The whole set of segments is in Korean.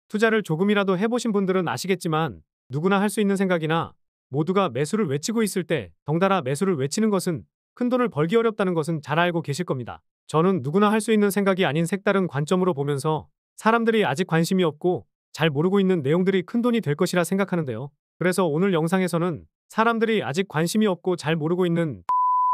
투자를 조금이라도 해보신 분들은 아시겠지만 누구나 할 수 있는 생각이나 모두가 매수를 외치고 있을 때 덩달아 매수를 외치는 것은 큰 돈을 벌기 어렵다는 것은 잘 알고 계실 겁니다. 저는 누구나 할 수 있는 생각이 아닌 색다른 관점으로 보면서 사람들이 아직 관심이 없고 잘 모르고 있는 내용들이 큰 돈이 될 것이라 생각하는데요. 그래서 오늘 영상에서는 사람들이 아직 관심이 없고 잘 모르고 있는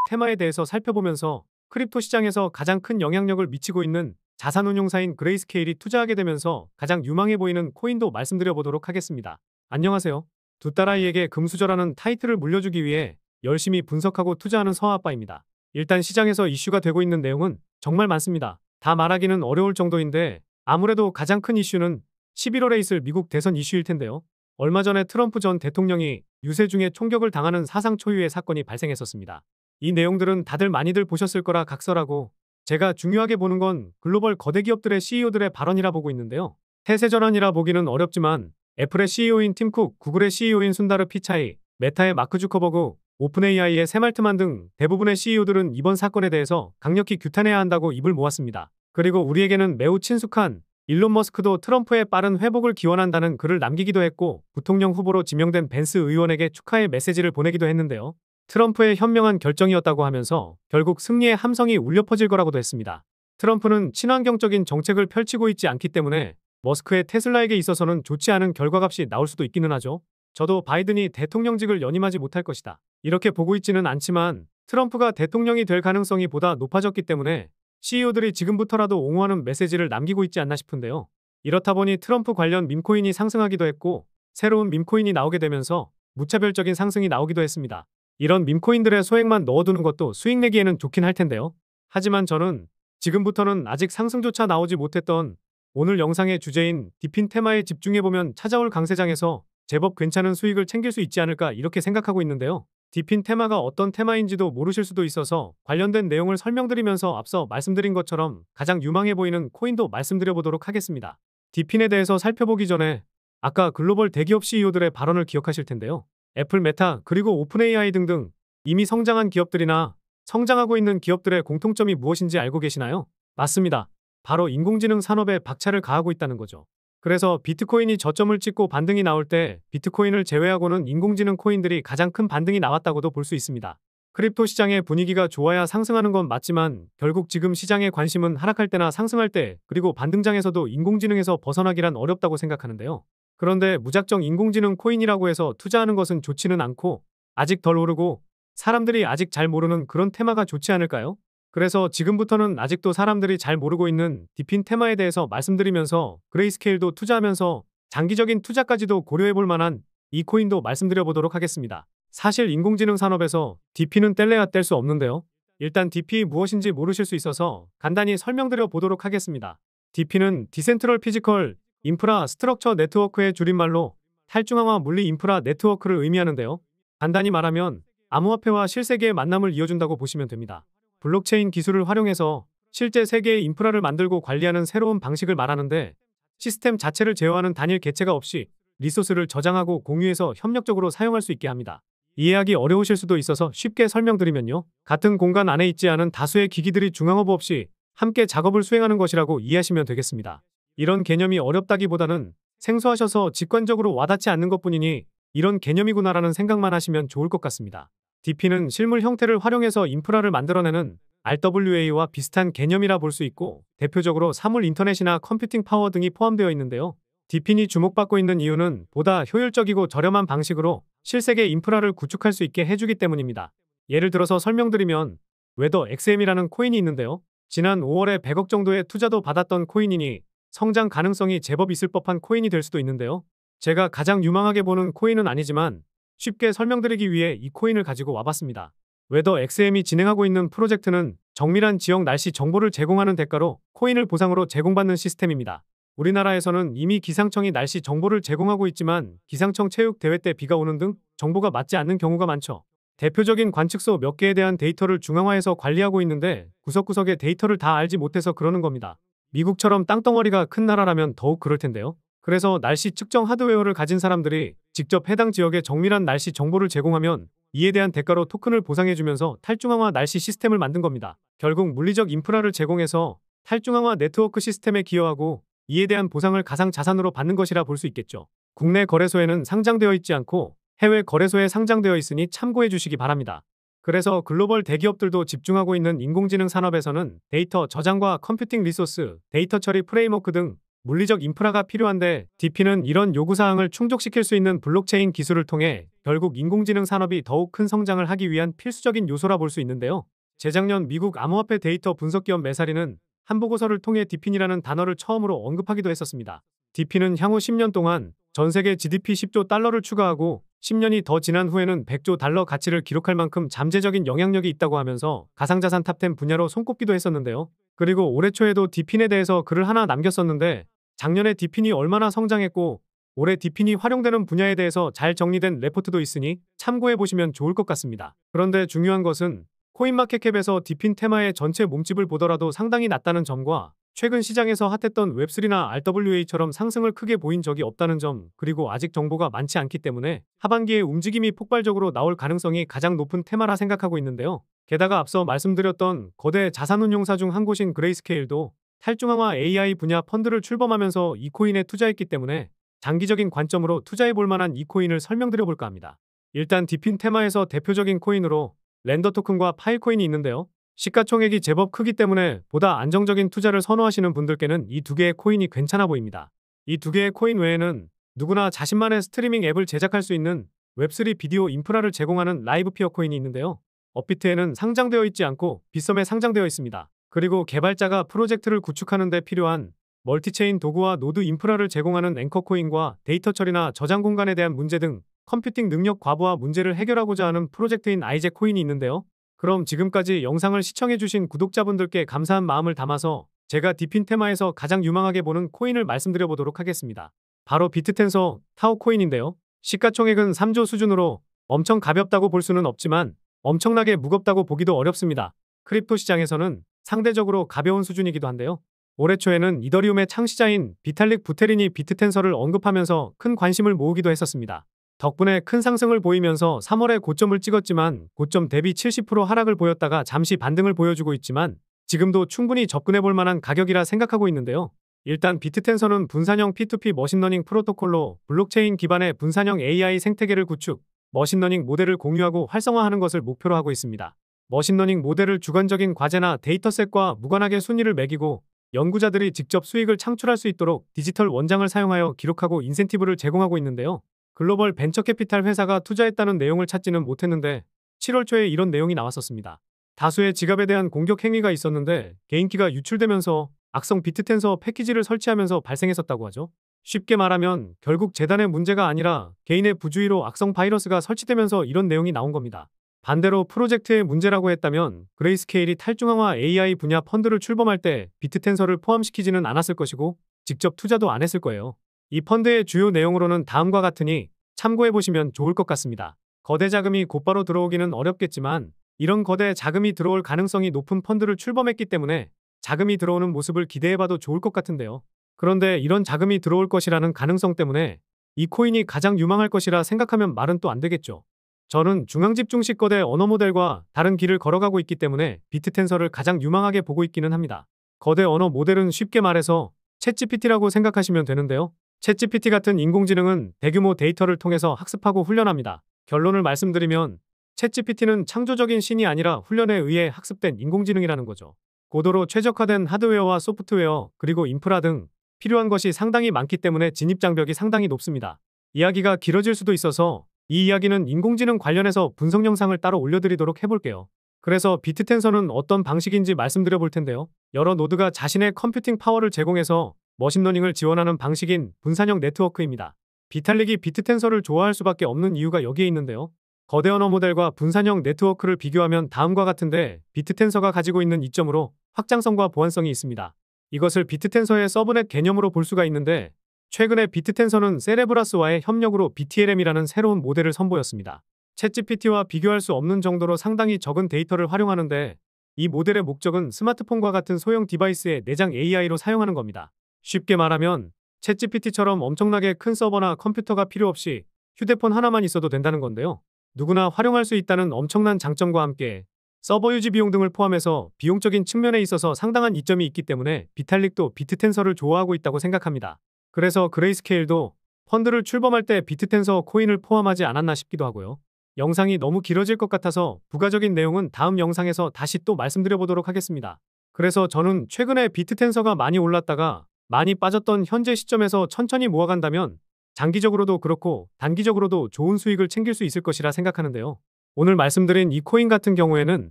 테마에 대해서 살펴보면서 크립토 시장에서 가장 큰 영향력을 미치고 있는 자산운용사인 그레이스케일이 투자하게 되면서 가장 유망해 보이는 코인도 말씀드려 보도록 하겠습니다. 안녕하세요. 두 딸아이에게 금수저라는 타이틀을 물려주기 위해 열심히 분석하고 투자하는 서아빠입니다. 일단 시장에서 이슈가 되고 있는 내용은 정말 많습니다. 다 말하기는 어려울 정도인데 아무래도 가장 큰 이슈는 11월에 있을 미국 대선 이슈일 텐데요. 얼마 전에 트럼프 전 대통령이 유세 중에 총격을 당하는 사상 초유의 사건이 발생했었습니다. 이 내용들은 다들 많이들 보셨을 거라 각설하고 제가 중요하게 보는 건 글로벌 거대 기업들의 CEO들의 발언이라 보고 있는데요. 태세 전환이라 보기는 어렵지만 애플의 CEO인 팀 쿡, 구글의 CEO인 순다르 피차이, 메타의 마크 주커버그, 오픈 AI의 샘 알트만 등 대부분의 CEO들은 이번 사건에 대해서 강력히 규탄해야 한다고 입을 모았습니다. 그리고 우리에게는 매우 친숙한 일론 머스크도 트럼프의 빠른 회복을 기원한다는 글을 남기기도 했고 부통령 후보로 지명된 벤스 의원에게 축하의 메시지를 보내기도 했는데요. 트럼프의 현명한 결정이었다고 하면서 결국 승리의 함성이 울려 퍼질 거라고도 했습니다. 트럼프는 친환경적인 정책을 펼치고 있지 않기 때문에 머스크의 테슬라에게 있어서는 좋지 않은 결과값이 나올 수도 있기는 하죠. 저도 바이든이 대통령직을 연임하지 못할 것이다, 이렇게 보고 있지는 않지만 트럼프가 대통령이 될 가능성이 보다 높아졌기 때문에 CEO들이 지금부터라도 옹호하는 메시지를 남기고 있지 않나 싶은데요. 이렇다 보니 트럼프 관련 밈코인이 상승하기도 했고 새로운 밈코인이 나오게 되면서 무차별적인 상승이 나오기도 했습니다. 이런 밈코인들의 소액만 넣어두는 것도 수익 내기에는 좋긴 할 텐데요. 하지만 저는 지금부터는 아직 상승조차 나오지 못했던 오늘 영상의 주제인 디핀 테마에 집중해보면 찾아올 강세장에서 제법 괜찮은 수익을 챙길 수 있지 않을까 이렇게 생각하고 있는데요. 디핀 테마가 어떤 테마인지도 모르실 수도 있어서 관련된 내용을 설명드리면서 앞서 말씀드린 것처럼 가장 유망해 보이는 코인도 말씀드려 보도록 하겠습니다. 디핀에 대해서 살펴보기 전에 아까 글로벌 대기업 CEO들의 발언을 기억하실 텐데요. 애플, 메타, 그리고 오픈 AI 등등 이미 성장한 기업들이나 성장하고 있는 기업들의 공통점이 무엇인지 알고 계시나요? 맞습니다. 바로 인공지능 산업에 박차를 가하고 있다는 거죠. 그래서 비트코인이 저점을 찍고 반등이 나올 때 비트코인을 제외하고는 인공지능 코인들이 가장 큰 반등이 나왔다고도 볼 수 있습니다. 크립토 시장의 분위기가 좋아야 상승하는 건 맞지만 결국 지금 시장의 관심은 하락할 때나 상승할 때 그리고 반등장에서도 인공지능에서 벗어나기란 어렵다고 생각하는데요. 그런데 무작정 인공지능 코인이라고 해서 투자하는 것은 좋지는 않고 아직 덜 오르고 사람들이 아직 잘 모르는 그런 테마가 좋지 않을까요? 그래서 지금부터는 아직도 사람들이 잘 모르고 있는 디핀 테마에 대해서 말씀드리면서 그레이스케일도 투자하면서 장기적인 투자까지도 고려해볼 만한 이 코인도 말씀드려 보도록 하겠습니다. 사실 인공지능 산업에서 DP는 뗄래야 뗄 수 없는데요. 일단 DP 무엇인지 모르실 수 있어서 간단히 설명드려 보도록 하겠습니다. DP는 디센트럴 피지컬 인프라 스트럭처 네트워크의 줄임말로 탈중앙화 물리 인프라 네트워크를 의미하는데요. 간단히 말하면 암호화폐와 실세계의 만남을 이어준다고 보시면 됩니다. 블록체인 기술을 활용해서 실제 세계의 인프라를 만들고 관리하는 새로운 방식을 말하는데 시스템 자체를 제어하는 단일 개체가 없이 리소스를 저장하고 공유해서 협력적으로 사용할 수 있게 합니다. 이해하기 어려우실 수도 있어서 쉽게 설명드리면요. 같은 공간 안에 있지 않은 다수의 기기들이 중앙허브 없이 함께 작업을 수행하는 것이라고 이해하시면 되겠습니다. 이런 개념이 어렵다기보다는 생소하셔서 직관적으로 와닿지 않는 것뿐이니 이런 개념이구나라는 생각만 하시면 좋을 것 같습니다. DP는 실물 형태를 활용해서 인프라를 만들어내는 RWA와 비슷한 개념이라 볼 수 있고 대표적으로 사물 인터넷이나 컴퓨팅 파워 등이 포함되어 있는데요. DP이 주목받고 있는 이유는 보다 효율적이고 저렴한 방식으로 실세계 인프라를 구축할 수 있게 해주기 때문입니다. 예를 들어서 설명드리면 웨더 XM이라는 코인이 있는데요. 지난 5월에 100억 정도의 투자도 받았던 코인이니 성장 가능성이 제법 있을 법한 코인이 될 수도 있는데요. 제가 가장 유망하게 보는 코인은 아니지만 쉽게 설명드리기 위해 이 코인을 가지고 와봤습니다. 웨더 XM이 진행하고 있는 프로젝트는 정밀한 지역 날씨 정보를 제공하는 대가로 코인을 보상으로 제공받는 시스템입니다. 우리나라에서는 이미 기상청이 날씨 정보를 제공하고 있지만 기상청 체육 대회 때 비가 오는 등 정보가 맞지 않는 경우가 많죠. 대표적인 관측소 몇 개에 대한 데이터를 중앙화해서 관리하고 있는데 구석구석의 데이터를 다 알지 못해서 그러는 겁니다. 미국처럼 땅덩어리가 큰 나라라면 더욱 그럴 텐데요. 그래서 날씨 측정 하드웨어를 가진 사람들이 직접 해당 지역의 정밀한 날씨 정보를 제공하면 이에 대한 대가로 토큰을 보상해주면서 탈중앙화 날씨 시스템을 만든 겁니다. 결국 물리적 인프라를 제공해서 탈중앙화 네트워크 시스템에 기여하고 이에 대한 보상을 가상자산으로 받는 것이라 볼 수 있겠죠. 국내 거래소에는 상장되어 있지 않고 해외 거래소에 상장되어 있으니 참고해 주시기 바랍니다. 그래서 글로벌 대기업들도 집중하고 있는 인공지능 산업에서는 데이터 저장과 컴퓨팅 리소스, 데이터 처리 프레임워크 등 물리적 인프라가 필요한데 DP는 이런 요구사항을 충족시킬 수 있는 블록체인 기술을 통해 결국 인공지능 산업이 더욱 큰 성장을 하기 위한 필수적인 요소라 볼 수 있는데요. 재작년 미국 암호화폐 데이터 분석기업 메사리는 한 보고서를 통해 DP이라는 단어를 처음으로 언급하기도 했었습니다. DP는 향후 10년 동안 전 세계 GDP 10조 달러를 추가하고 10년이 더 지난 후에는 100조 달러 가치를 기록할 만큼 잠재적인 영향력이 있다고 하면서 가상자산 탑10 분야로 손꼽기도 했었는데요. 그리고 올해 초에도 디핀에 대해서 글을 하나 남겼었는데 작년에 디핀이 얼마나 성장했고 올해 디핀이 활용되는 분야에 대해서 잘 정리된 레포트도 있으니 참고해 보시면 좋을 것 같습니다. 그런데 중요한 것은 코인마켓캡에서 디핀 테마의 전체 몸집을 보더라도 상당히 낮다는 점과 최근 시장에서 핫했던 웹3나 RWA처럼 상승을 크게 보인 적이 없다는 점, 그리고 아직 정보가 많지 않기 때문에 하반기에 움직임이 폭발적으로 나올 가능성이 가장 높은 테마라 생각하고 있는데요. 게다가 앞서 말씀드렸던 거대 자산운용사 중 한 곳인 그레이스케일도 탈중앙화 AI 분야 펀드를 출범하면서 이 코인에 투자했기 때문에 장기적인 관점으로 투자해 볼 만한 이 코인을 설명드려 볼까 합니다. 일단 디핀 테마에서 대표적인 코인으로 렌더 토큰과 파일 코인이 있는데요. 시가총액이 제법 크기 때문에 보다 안정적인 투자를 선호하시는 분들께는 이 두 개의 코인이 괜찮아 보입니다. 이 두 개의 코인 외에는 누구나 자신만의 스트리밍 앱을 제작할 수 있는 웹3 비디오 인프라를 제공하는 라이브피어 코인이 있는데요. 업비트에는 상장되어 있지 않고 빗썸에 상장되어 있습니다. 그리고 개발자가 프로젝트를 구축하는 데 필요한 멀티체인 도구와 노드 인프라를 제공하는 앵커코인과 데이터 처리나 저장 공간에 대한 문제 등 컴퓨팅 능력 과부하 문제를 해결하고자 하는 프로젝트인 아이제 코인이 있는데요. 그럼 지금까지 영상을 시청해주신 구독자분들께 감사한 마음을 담아서 제가 디핀 테마에서 가장 유망하게 보는 코인을 말씀드려 보도록 하겠습니다. 바로 비트텐서 타오 코인인데요. 시가총액은 3조 수준으로 엄청 가볍다고 볼 수는 없지만 엄청나게 무겁다고 보기도 어렵습니다. 크립토 시장에서는 상대적으로 가벼운 수준이기도 한데요. 올해 초에는 이더리움의 창시자인 비탈릭 부테린이 비트텐서를 언급하면서 큰 관심을 모으기도 했었습니다. 덕분에 큰 상승을 보이면서 3월에 고점을 찍었지만 고점 대비 70% 하락을 보였다가 잠시 반등을 보여주고 있지만 지금도 충분히 접근해 볼 만한 가격이라 생각하고 있는데요. 일단 비트텐서는 분산형 P2P 머신러닝 프로토콜로 블록체인 기반의 분산형 AI 생태계를 구축, 머신러닝 모델을 공유하고 활성화하는 것을 목표로 하고 있습니다. 머신러닝 모델을 주관적인 과제나 데이터셋과 무관하게 순위를 매기고 연구자들이 직접 수익을 창출할 수 있도록 디지털 원장을 사용하여 기록하고 인센티브를 제공하고 있는데요. 글로벌 벤처캐피탈 회사가 투자했다는 내용을 찾지는 못했는데 7월 초에 이런 내용이 나왔었습니다. 다수의 지갑에 대한 공격 행위가 있었는데 개인키가 유출되면서 악성 비트텐서 패키지를 설치하면서 발생했었다고 하죠. 쉽게 말하면 결국 재단의 문제가 아니라 개인의 부주의로 악성 바이러스가 설치되면서 이런 내용이 나온 겁니다. 반대로 프로젝트의 문제라고 했다면 그레이스케일이 탈중앙화 AI 분야 펀드를 출범할 때 비트텐서를 포함시키지는 않았을 것이고 직접 투자도 안 했을 거예요. 이 펀드의 주요 내용으로는 다음과 같으니 참고해보시면 좋을 것 같습니다. 거대 자금이 곧바로 들어오기는 어렵겠지만 이런 거대 자금이 들어올 가능성이 높은 펀드를 출범했기 때문에 자금이 들어오는 모습을 기대해봐도 좋을 것 같은데요. 그런데 이런 자금이 들어올 것이라는 가능성 때문에 이 코인이 가장 유망할 것이라 생각하면 말은 또 안 되겠죠. 저는 중앙집중식 거대 언어 모델과 다른 길을 걸어가고 있기 때문에 비트텐서를 가장 유망하게 보고 있기는 합니다. 거대 언어 모델은 쉽게 말해서 챗GPT라고 생각하시면 되는데요. 챗GPT 같은 인공지능은 대규모 데이터를 통해서 학습하고 훈련합니다. 결론을 말씀드리면 챗GPT는 창조적인 신이 아니라 훈련에 의해 학습된 인공지능이라는 거죠. 고도로 최적화된 하드웨어와 소프트웨어 그리고 인프라 등 필요한 것이 상당히 많기 때문에 진입장벽이 상당히 높습니다. 이야기가 길어질 수도 있어서 이 이야기는 인공지능 관련해서 분석 영상을 따로 올려드리도록 해볼게요. 그래서 비트텐서는 어떤 방식인지 말씀드려 볼 텐데요. 여러 노드가 자신의 컴퓨팅 파워를 제공해서 머신러닝을 지원하는 방식인 분산형 네트워크입니다. 비탈릭이 비트텐서를 좋아할 수밖에 없는 이유가 여기에 있는데요. 거대 언어 모델과 분산형 네트워크를 비교하면 다음과 같은데 비트텐서가 가지고 있는 이점으로 확장성과 보안성이 있습니다. 이것을 비트텐서의 서브넷 개념으로 볼 수가 있는데 최근에 비트텐서는 세레브라스와의 협력으로 BTLM이라는 새로운 모델을 선보였습니다. 챗GPT와 비교할 수 없는 정도로 상당히 적은 데이터를 활용하는데 이 모델의 목적은 스마트폰과 같은 소형 디바이스의 내장 AI로 사용하는 겁니다. 쉽게 말하면 챗GPT처럼 엄청나게 큰 서버나 컴퓨터가 필요 없이 휴대폰 하나만 있어도 된다는 건데요. 누구나 활용할 수 있다는 엄청난 장점과 함께 서버 유지 비용 등을 포함해서 비용적인 측면에 있어서 상당한 이점이 있기 때문에 비탈릭도 비트텐서를 좋아하고 있다고 생각합니다. 그래서 그레이스케일도 펀드를 출범할 때 비트텐서 코인을 포함하지 않았나 싶기도 하고요. 영상이 너무 길어질 것 같아서 부가적인 내용은 다음 영상에서 다시 또 말씀드려보도록 하겠습니다. 그래서 저는 최근에 비트텐서가 많이 올랐다가 많이 빠졌던 현재 시점에서 천천히 모아간다면 장기적으로도 그렇고 단기적으로도 좋은 수익을 챙길 수 있을 것이라 생각하는데요. 오늘 말씀드린 이 코인 같은 경우에는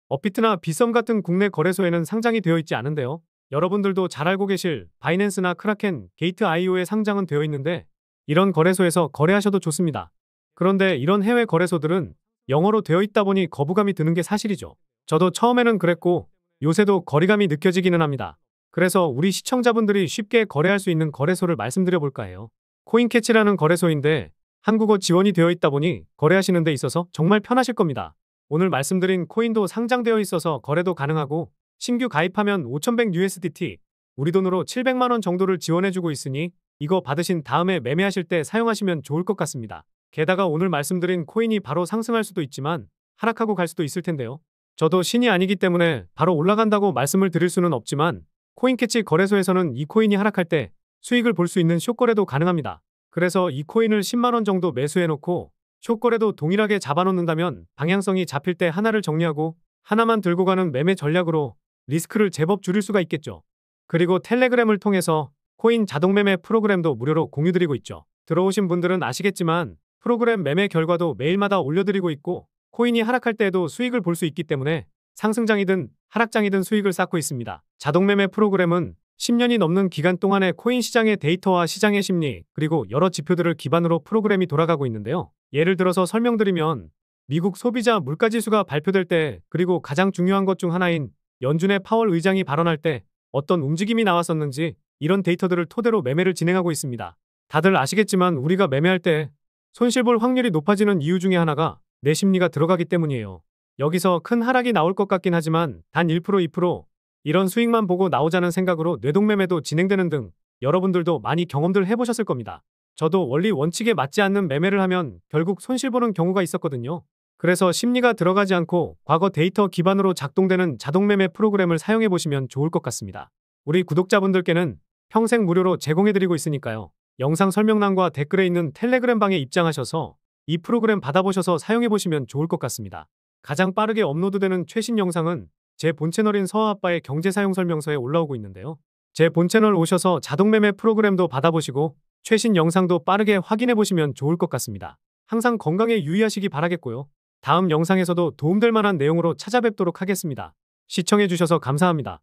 업비트나 비썸 같은 국내 거래소에는 상장이 되어 있지 않은데요. 여러분들도 잘 알고 계실 바이낸스나 크라켄, 게이트.io에 상장은 되어 있는데 이런 거래소에서 거래하셔도 좋습니다. 그런데 이런 해외 거래소들은 영어로 되어 있다 보니 거부감이 드는 게 사실이죠. 저도 처음에는 그랬고 요새도 거리감이 느껴지기는 합니다. 그래서 우리 시청자분들이 쉽게 거래할 수 있는 거래소를 말씀드려 볼까 해요. 코인캐치라는 거래소인데 한국어 지원이 되어 있다 보니 거래하시는 데 있어서 정말 편하실 겁니다. 오늘 말씀드린 코인도 상장되어 있어서 거래도 가능하고 신규 가입하면 5100USDT, 우리 돈으로 700만 원 정도를 지원해주고 있으니 이거 받으신 다음에 매매하실 때 사용하시면 좋을 것 같습니다. 게다가 오늘 말씀드린 코인이 바로 상승할 수도 있지만 하락하고 갈 수도 있을 텐데요. 저도 신이 아니기 때문에 바로 올라간다고 말씀을 드릴 수는 없지만 코인캐치 거래소에서는 이 코인이 하락할 때 수익을 볼 수 있는 숏거래도 가능합니다. 그래서 이 코인을 10만 원 정도 매수해놓고 숏거래도 동일하게 잡아놓는다면 방향성이 잡힐 때 하나를 정리하고 하나만 들고 가는 매매 전략으로 리스크를 제법 줄일 수가 있겠죠. 그리고 텔레그램을 통해서 코인 자동 매매 프로그램도 무료로 공유드리고 있죠. 들어오신 분들은 아시겠지만 프로그램 매매 결과도 매일마다 올려드리고 있고 코인이 하락할 때에도 수익을 볼 수 있기 때문에 상승장이든 하락장이든 수익을 쌓고 있습니다. 자동 매매 프로그램은 10년이 넘는 기간 동안의 코인 시장의 데이터와 시장의 심리, 그리고 여러 지표들을 기반으로 프로그램이 돌아가고 있는데요. 예를 들어서 설명드리면 미국 소비자 물가지수가 발표될 때, 그리고 가장 중요한 것 중 하나인 연준의 파월 의장이 발언할 때 어떤 움직임이 나왔었는지 이런 데이터들을 토대로 매매를 진행하고 있습니다. 다들 아시겠지만 우리가 매매할 때 손실 볼 확률이 높아지는 이유 중에 하나가 내 심리가 들어가기 때문이에요. 여기서 큰 하락이 나올 것 같긴 하지만 단 1%, 2% 이런 수익만 보고 나오자는 생각으로 뇌동매매도 진행되는 등 여러분들도 많이 경험들 해보셨을 겁니다. 저도 원리 원칙에 맞지 않는 매매를 하면 결국 손실 보는 경우가 있었거든요. 그래서 심리가 들어가지 않고 과거 데이터 기반으로 작동되는 자동매매 프로그램을 사용해보시면 좋을 것 같습니다. 우리 구독자분들께는 평생 무료로 제공해드리고 있으니까요. 영상 설명란과 댓글에 있는 텔레그램 방에 입장하셔서 이 프로그램 받아보셔서 사용해보시면 좋을 것 같습니다. 가장 빠르게 업로드되는 최신 영상은 제 본 채널인 서아아빠의 경제사용설명서에 올라오고 있는데요. 제 본 채널 오셔서 자동매매 프로그램도 받아보시고 최신 영상도 빠르게 확인해보시면 좋을 것 같습니다. 항상 건강에 유의하시기 바라겠고요. 다음 영상에서도 도움될 만한 내용으로 찾아뵙도록 하겠습니다. 시청해주셔서 감사합니다.